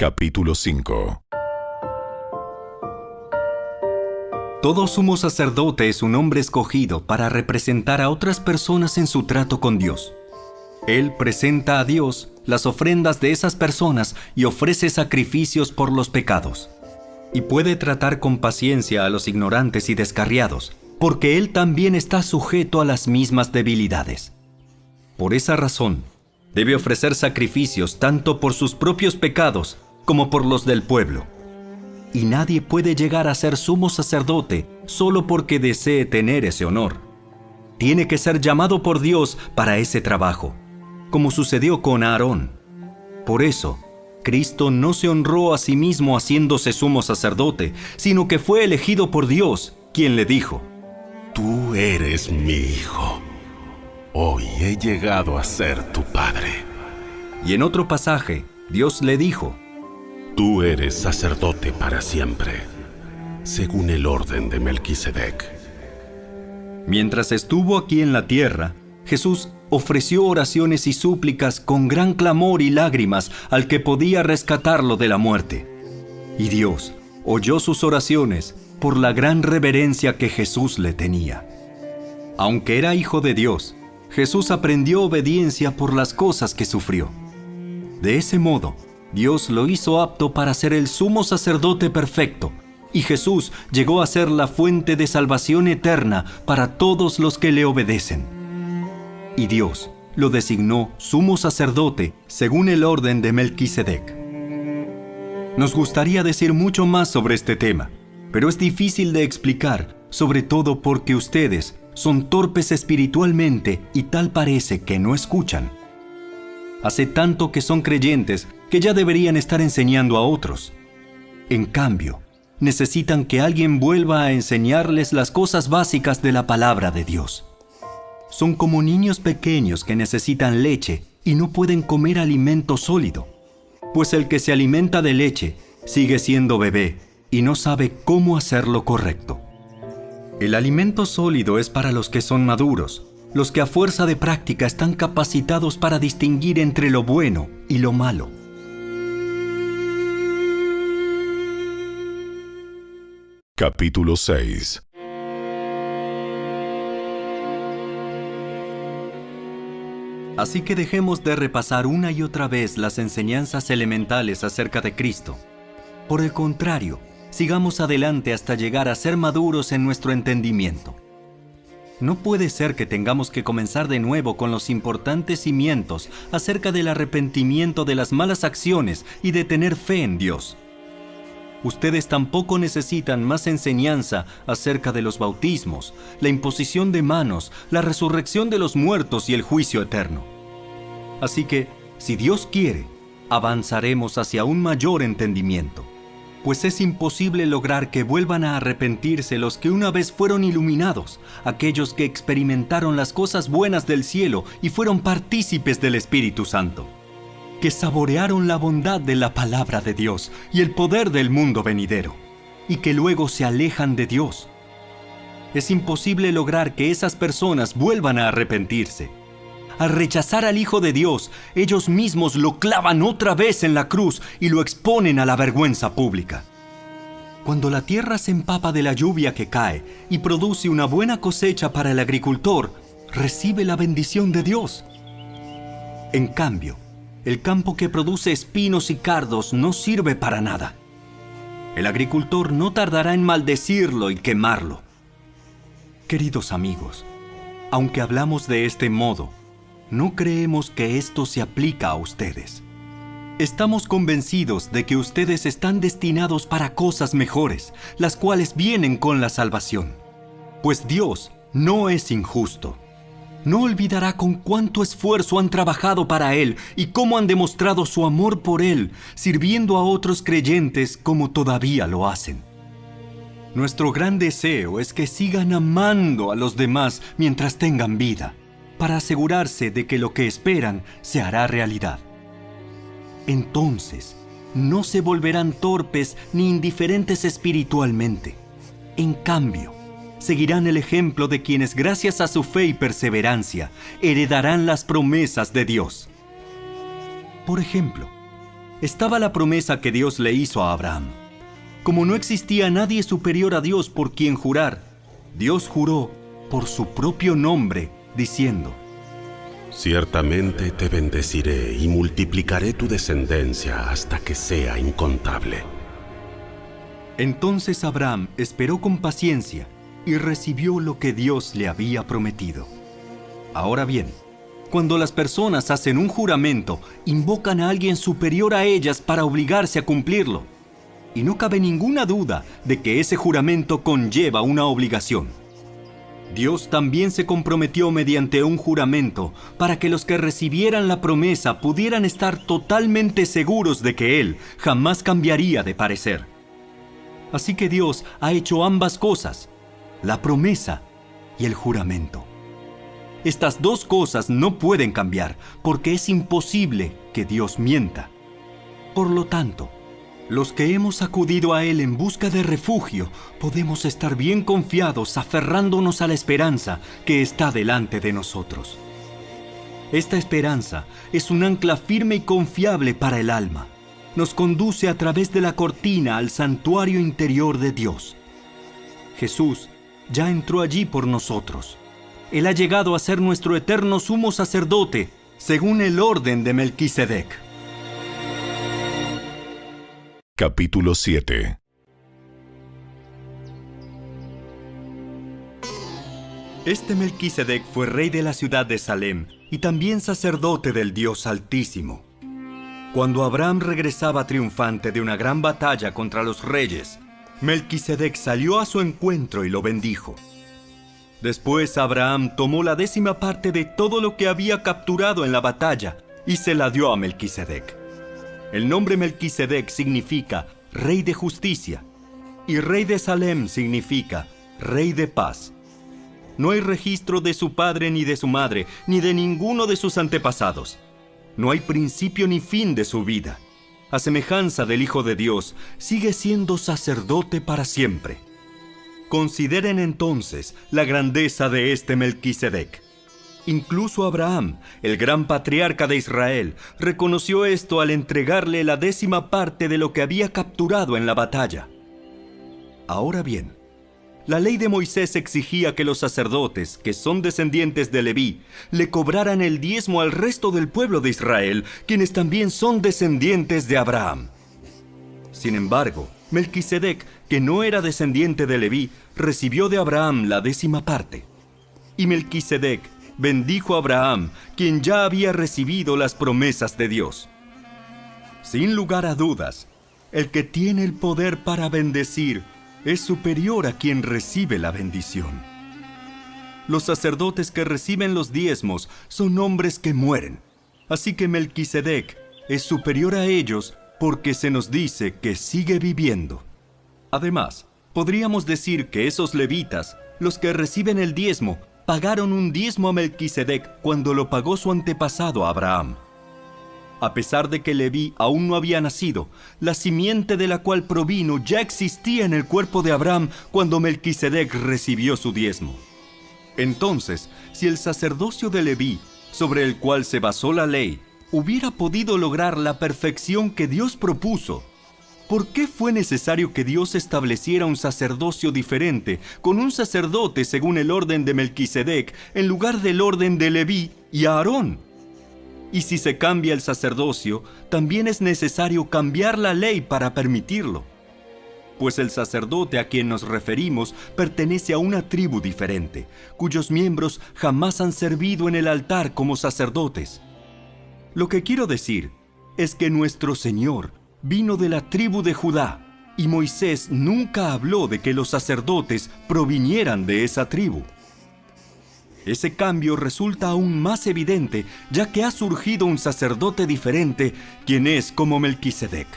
Capítulo 5. Todo sumo sacerdote es un hombre escogido para representar a otras personas en su trato con Dios. Él presenta a Dios las ofrendas de esas personas y ofrece sacrificios por los pecados. Y puede tratar con paciencia a los ignorantes y descarriados, porque él también está sujeto a las mismas debilidades. Por esa razón, debe ofrecer sacrificios tanto por sus propios pecados como por los del pueblo. Y nadie puede llegar a ser sumo sacerdote solo porque desee tener ese honor. Tiene que ser llamado por Dios para ese trabajo, como sucedió con Aarón. Por eso, Cristo no se honró a sí mismo haciéndose sumo sacerdote, sino que fue elegido por Dios, quien le dijo: Tú eres mi hijo. Hoy he llegado a ser tu padre. Y en otro pasaje, Dios le dijo: Tú eres sacerdote para siempre, según el orden de Melquisedec. Mientras estuvo aquí en la tierra, Jesús ofreció oraciones y súplicas con gran clamor y lágrimas al que podía rescatarlo de la muerte. Y Dios oyó sus oraciones por la gran reverencia que Jesús le tenía. Aunque era hijo de Dios, Jesús aprendió obediencia por las cosas que sufrió. De ese modo, Dios lo hizo apto para ser el sumo sacerdote perfecto, y Jesús llegó a ser la fuente de salvación eterna para todos los que le obedecen. Y Dios lo designó sumo sacerdote según el orden de Melquisedec. Nos gustaría decir mucho más sobre este tema, pero es difícil de explicar, sobre todo porque ustedes son torpes espiritualmente y tal parece que no escuchan. Hace tanto que son creyentes que ya deberían estar enseñando a otros. En cambio, necesitan que alguien vuelva a enseñarles las cosas básicas de la palabra de Dios. Son como niños pequeños que necesitan leche y no pueden comer alimento sólido, pues el que se alimenta de leche sigue siendo bebé y no sabe cómo hacer lo correcto. El alimento sólido es para los que son maduros, los que a fuerza de práctica están capacitados para distinguir entre lo bueno y lo malo. Capítulo 6. Así que dejemos de repasar una y otra vez las enseñanzas elementales acerca de Cristo. Por el contrario, sigamos adelante hasta llegar a ser maduros en nuestro entendimiento. No puede ser que tengamos que comenzar de nuevo con los importantes cimientos acerca del arrepentimiento de las malas acciones y de tener fe en Dios. Ustedes tampoco necesitan más enseñanza acerca de los bautismos, la imposición de manos, la resurrección de los muertos y el juicio eterno. Así que, si Dios quiere, avanzaremos hacia un mayor entendimiento, pues es imposible lograr que vuelvan a arrepentirse los que una vez fueron iluminados, aquellos que experimentaron las cosas buenas del cielo y fueron partícipes del Espíritu Santo, que saborearon la bondad de la palabra de Dios y el poder del mundo venidero, y que luego se alejan de Dios. Es imposible lograr que esas personas vuelvan a arrepentirse. Al rechazar al Hijo de Dios, ellos mismos lo clavan otra vez en la cruz y lo exponen a la vergüenza pública. Cuando la tierra se empapa de la lluvia que cae y produce una buena cosecha para el agricultor, recibe la bendición de Dios. En cambio, el campo que produce espinos y cardos no sirve para nada. El agricultor no tardará en maldecirlo y quemarlo. Queridos amigos, aunque hablamos de este modo, no creemos que esto se aplica a ustedes. Estamos convencidos de que ustedes están destinados para cosas mejores, las cuales vienen con la salvación. Pues Dios no es injusto. No olvidará con cuánto esfuerzo han trabajado para Él y cómo han demostrado su amor por Él, sirviendo a otros creyentes como todavía lo hacen. Nuestro gran deseo es que sigan amando a los demás mientras tengan vida, para asegurarse de que lo que esperan se hará realidad. Entonces, no se volverán torpes ni indiferentes espiritualmente. En cambio, seguirán el ejemplo de quienes, gracias a su fe y perseverancia, heredarán las promesas de Dios. Por ejemplo, estaba la promesa que Dios le hizo a Abraham. Como no existía nadie superior a Dios por quien jurar, Dios juró por su propio nombre, diciendo: Ciertamente te bendeciré y multiplicaré tu descendencia hasta que sea incontable. Entonces Abraham esperó con paciencia y recibió lo que Dios le había prometido. Ahora bien, cuando las personas hacen un juramento, invocan a alguien superior a ellas para obligarse a cumplirlo. Y no cabe ninguna duda de que ese juramento conlleva una obligación. Dios también se comprometió mediante un juramento para que los que recibieran la promesa pudieran estar totalmente seguros de que Él jamás cambiaría de parecer. Así que Dios ha hecho ambas cosas, la promesa y el juramento. Estas dos cosas no pueden cambiar porque es imposible que Dios mienta. Por lo tanto, los que hemos acudido a Él en busca de refugio, podemos estar bien confiados aferrándonos a la esperanza que está delante de nosotros. Esta esperanza es un ancla firme y confiable para el alma. Nos conduce a través de la cortina al santuario interior de Dios. Jesús ya entró allí por nosotros. Él ha llegado a ser nuestro eterno sumo sacerdote, según el orden de Melquisedec. Capítulo 7. Este Melquisedec fue rey de la ciudad de Salem y también sacerdote del Dios Altísimo. Cuando Abraham regresaba triunfante de una gran batalla contra los reyes, Melquisedec salió a su encuentro y lo bendijo. Después Abraham tomó la 10ª parte de todo lo que había capturado en la batalla y se la dio a Melquisedec. El nombre Melquisedec significa Rey de Justicia y Rey de Salem significa Rey de Paz. No hay registro de su padre ni de su madre, ni de ninguno de sus antepasados. No hay principio ni fin de su vida. A semejanza del Hijo de Dios, sigue siendo sacerdote para siempre. Consideren entonces la grandeza de este Melquisedec. Incluso Abraham, el gran patriarca de Israel, reconoció esto al entregarle la 10ª parte de lo que había capturado en la batalla. Ahora bien, la ley de Moisés exigía que los sacerdotes, que son descendientes de Leví, le cobraran el diezmo al resto del pueblo de Israel, quienes también son descendientes de Abraham. Sin embargo, Melquisedec, que no era descendiente de Leví, recibió de Abraham la 10ª parte. Y Melquisedec bendijo a Abraham, quien ya había recibido las promesas de Dios. Sin lugar a dudas, el que tiene el poder para bendecir es superior a quien recibe la bendición. Los sacerdotes que reciben los diezmos son hombres que mueren, así que Melquisedec es superior a ellos porque se nos dice que sigue viviendo. Además, podríamos decir que esos levitas, los que reciben el diezmo, pagaron un diezmo a Melquisedec cuando lo pagó su antepasado Abraham. A pesar de que Leví aún no había nacido, la simiente de la cual provino ya existía en el cuerpo de Abraham cuando Melquisedec recibió su diezmo. Entonces, si el sacerdocio de Leví, sobre el cual se basó la ley, hubiera podido lograr la perfección que Dios propuso, ¿por qué fue necesario que Dios estableciera un sacerdocio diferente, con un sacerdote según el orden de Melquisedec, en lugar del orden de Leví y Aarón? Y si se cambia el sacerdocio, también es necesario cambiar la ley para permitirlo. Pues el sacerdote a quien nos referimos pertenece a una tribu diferente, cuyos miembros jamás han servido en el altar como sacerdotes. Lo que quiero decir es que nuestro Señor vino de la tribu de Judá, y Moisés nunca habló de que los sacerdotes provinieran de esa tribu. Ese cambio resulta aún más evidente, ya que ha surgido un sacerdote diferente, quien es como Melquisedec.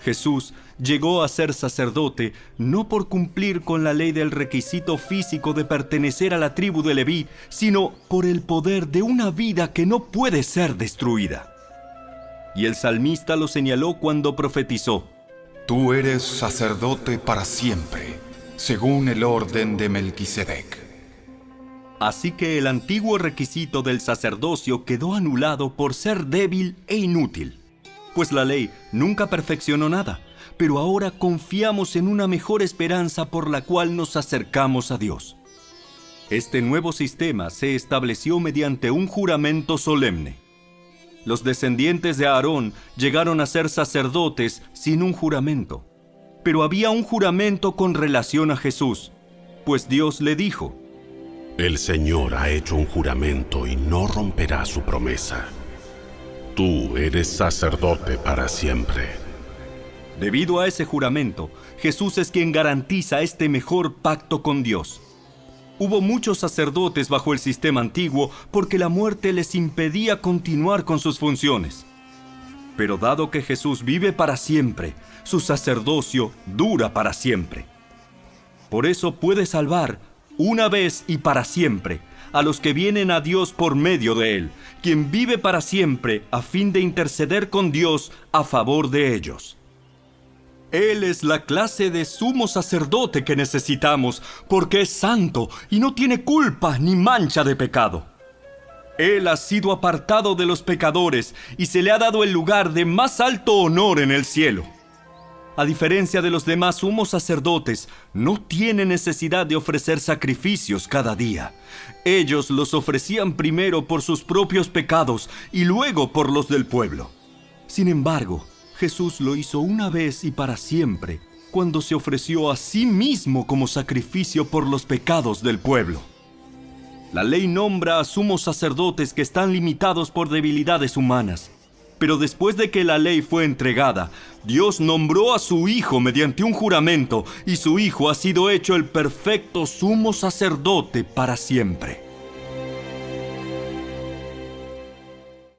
Jesús llegó a ser sacerdote no por cumplir con la ley del requisito físico de pertenecer a la tribu de Leví, sino por el poder de una vida que no puede ser destruida. Y el salmista lo señaló cuando profetizó: Tú eres sacerdote para siempre, según el orden de Melquisedec. Así que el antiguo requisito del sacerdocio quedó anulado por ser débil e inútil. pues la ley nunca perfeccionó nada, pero ahora confiamos en una mejor esperanza por la cual nos acercamos a Dios. Este nuevo sistema se estableció mediante un juramento solemne. Los descendientes de Aarón llegaron a ser sacerdotes sin un juramento, pero había un juramento con relación a Jesús, pues Dios le dijo: El Señor ha hecho un juramento y no romperá su promesa. Tú eres sacerdote para siempre. Debido a ese juramento, Jesús es quien garantiza este mejor pacto con Dios. Hubo muchos sacerdotes bajo el sistema antiguo porque la muerte les impedía continuar con sus funciones. Pero dado que Jesús vive para siempre, su sacerdocio dura para siempre. Por eso puede salvar, una vez y para siempre, a los que vienen a Dios por medio de Él, quien vive para siempre a fin de interceder con Dios a favor de ellos. Él es la clase de sumo sacerdote que necesitamos, porque es santo y no tiene culpa ni mancha de pecado. Él ha sido apartado de los pecadores y se le ha dado el lugar de más alto honor en el cielo. A diferencia de los demás sumos sacerdotes, no tiene necesidad de ofrecer sacrificios cada día. Ellos los ofrecían primero por sus propios pecados y luego por los del pueblo. Sin embargo, Jesús lo hizo una vez y para siempre, cuando se ofreció a sí mismo como sacrificio por los pecados del pueblo. La ley nombra a sumos sacerdotes que están limitados por debilidades humanas. Pero después de que la ley fue entregada, Dios nombró a su Hijo mediante un juramento, y su Hijo ha sido hecho el perfecto sumo sacerdote para siempre.